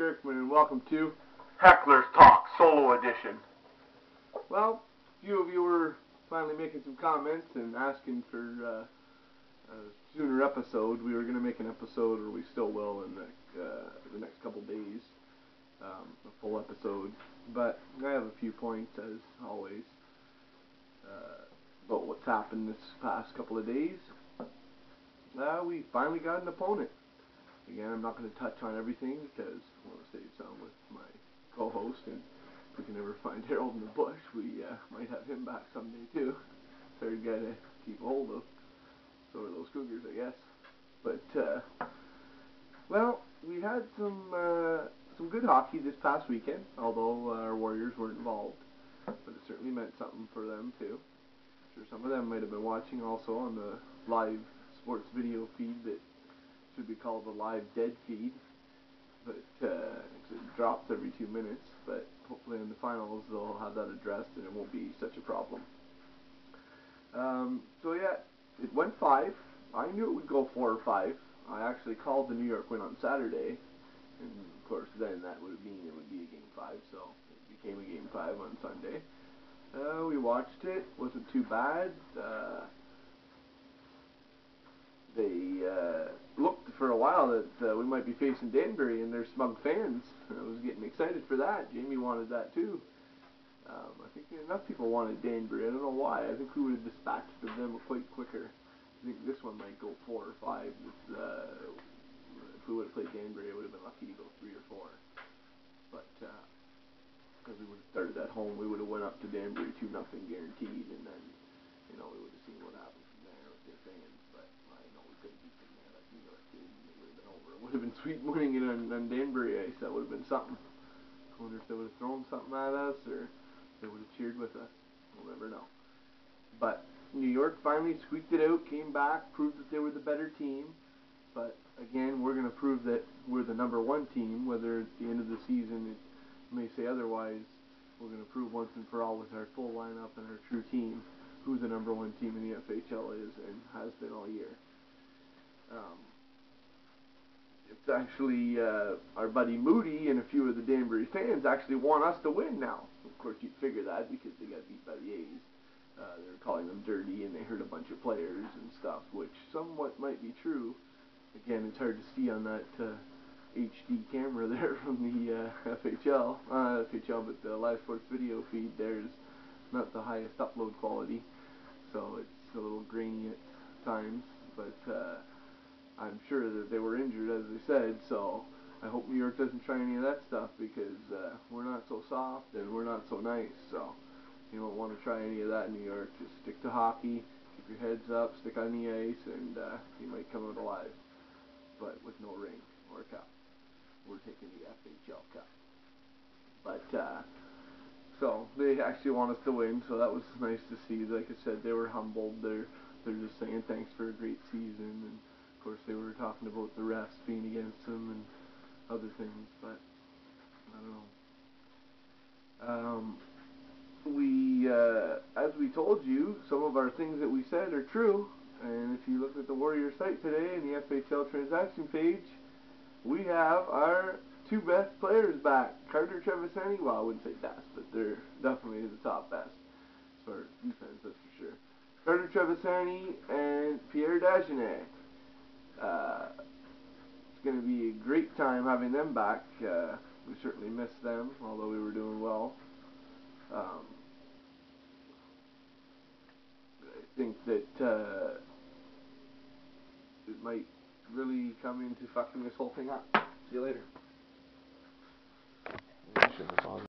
Kirkman, and welcome to Heckler's Talk-Solo Edition. Well, a few of you were finally making some comments and asking for a sooner episode. We were going to make an episode, or we still will, in the next couple days, a full episode. But I have a few points, as always, about what's happened this past couple of days. We finally got an opponent. Again, I'm not going to touch on everything because I want to save some with my co-host, and if we can ever find Harold in the bush, we might have him back someday too. Third guy to keep a hold of. So are those Cougars, I guess. But well, we had some good hockey this past weekend, although our Warriors weren't involved. But it certainly meant something for them too. I'm sure some of them might have been watching also on the live sports video feed that should be called the live dead feed, but it drops every 2 minutes. But hopefully in the finals they'll have that addressed and it won't be such a problem. So yeah, it went 5. I knew it would go 4 or 5. I actually called the New York win on Saturday, and of course then that would mean it would be a game 5, so it became a game 5 on Sunday. We watched it, wasn't too bad. They looked for a while that we might be facing Danbury and their smug fans. I was getting excited for that. Jamie wanted that too. I think enough people wanted Danbury. I don't know why. I think we would have dispatched of them quite quicker. I think this one might go 4 or 5. If we would have played Danbury, I would have been lucky to go 3 or 4. But because we would have started at home, we would have went up to Danbury 2-0 guaranteed, and then we would have seen what happened from there with their fans. But I know we couldn't beat them there like New York did, and it would have been over. It would have been sweet winning it on Danbury ice. That would have been something. I wonder if they would have thrown something at us, or they would have cheered with us. We'll never know. But New York finally squeaked it out, came back, proved that they were the better team. But again, we're going to prove that we're the number 1 team. Whether at the end of the season it may say otherwise, we're going to prove once and for all with our full lineup and our true team who the number 1 team in the FHL is and has been all year. It's actually our buddy Moody and a few of the Danbury fans actually want us to win now. Of course, you'd figure that because they got beat by the A's. They're calling them dirty, and they hurt a bunch of players and stuff, which somewhat might be true. Again, it's hard to see on that HD camera there from the FHL. FHL, but the live sports video feed there is not the highest upload quality, so it's a little grainy at times. But I'm sure that they were injured, as they said, so I hope New York doesn't try any of that stuff, because we're not so soft and we're not so nice, so you don't want to try any of that in New York. Just stick to hockey, keep your heads up, stick on the ice, and you might come out alive, but with no ring or cup. We're taking the FHL cup. But so they actually want us to win, so that was nice to see. Like I said, they were humbled. They're just saying thanks for a great season, and of course they were talking about the refs being against them and other things, but I don't know. As we told you, some of our things that we said are true, and if you look at the Warrior site today and the FHL transaction page, we have our 2 best players back. Carter Trevisani, well, I wouldn't say best, but they're definitely the top best as far as defense, that's for sure. Carter Trevisani and Pierre Dagenet. It's going to be a great time having them back. We certainly miss them, although we were doing well. I think that it might really come into fucking this whole thing up. See you later.